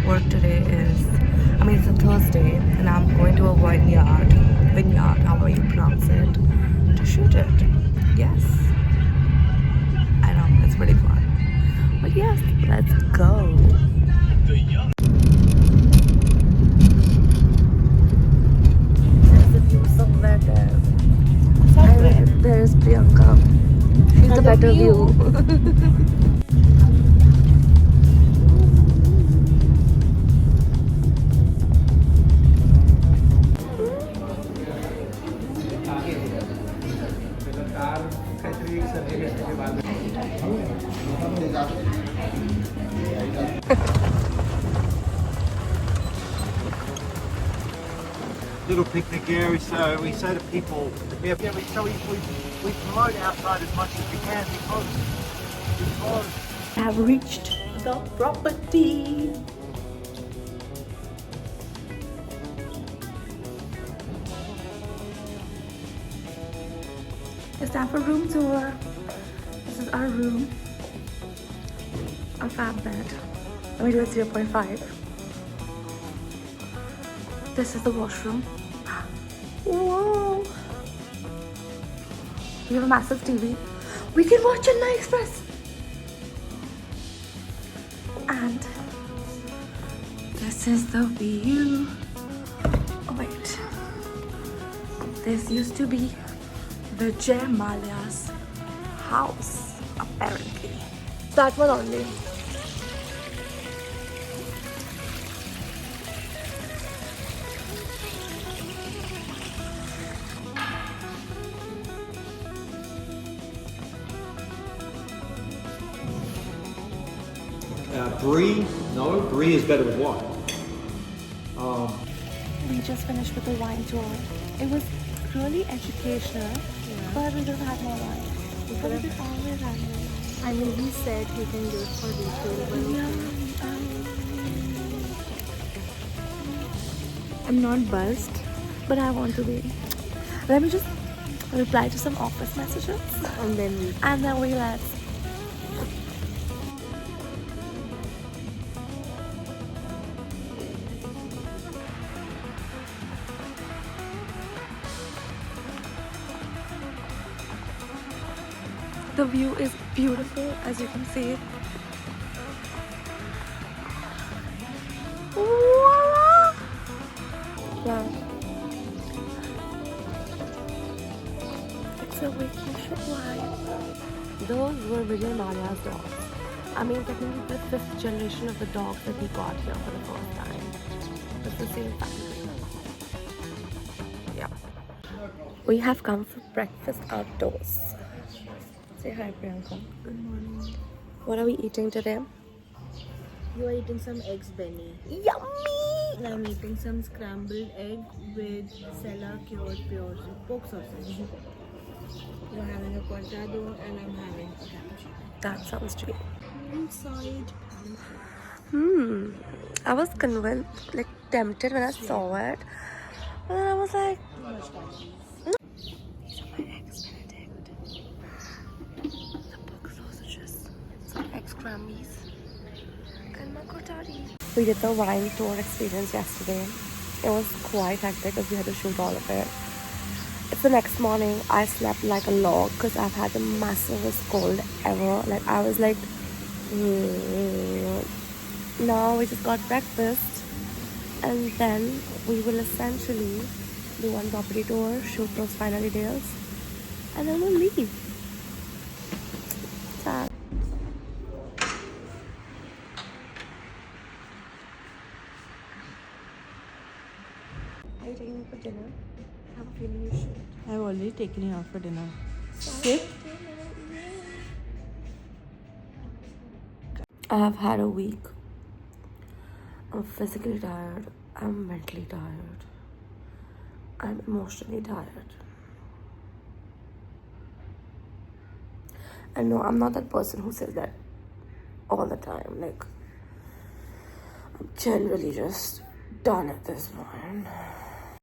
work today is, it's a Thursday and I'm going to a vineyard, however you pronounce it, to shoot it. Yes, I know, it's pretty fun. But yes, let's go. There's a view somewhere there. And there's Priyanka. She's a better view. Little picnic area, so we say to people, we promote outside as much as we can because I have reached the property. It's time for room tour. This is our room. A fab bed. Let me do it 0.5. This is the washroom. Whoa! We have a massive TV. We can watch Chennai Express. And this is the view. Oh wait. This used to be VIJAY Mallya'S house, apparently. That one only. Brie is better with wine. We just finished with the wine tour. It was really educational, but we just had more wine. But we just always had more wine. I mean, he said he can do it for retail, but I'm not buzzed, but I want to be. Let me just reply to some office messages, and then we let's. The view is beautiful, as you can see. Voila! Wow. It's a vacation vibe. Those were VIJAY Mallya'S dogs. Technically the 5th generation of the dogs that we got here for the first time. It's the same family. Yeah. We have come for breakfast outdoors. Say hi, Priyanka. Good morning. What are we eating today? You are eating some eggs, Benny. Yummy! And I'm eating some scrambled egg with Sella cured pure pork sausage. You're having a cortado and I'm having a cappuccino. That sounds sweet. Inside. I was convinced, tempted when I saw it. And then I was like, no. These are my eggs Benedict. The pork sausages. Some egg scramblies. And my cortado. We did the wine tour experience yesterday. It was quite hectic because we had to shoot all of it. It's the next morning. I slept like a log because I've had the massivest cold ever. I was like, now we just got breakfast and then we will essentially do one property tour, shoot those final details, and then we'll leave. Sad. Are you taking me for dinner? I have a feeling you should. I've already taken you out for dinner. Sit. I have had a week. I'm physically tired. I'm mentally tired. I'm emotionally tired. And no, I'm not that person who says that all the time. I'm generally just done at this point.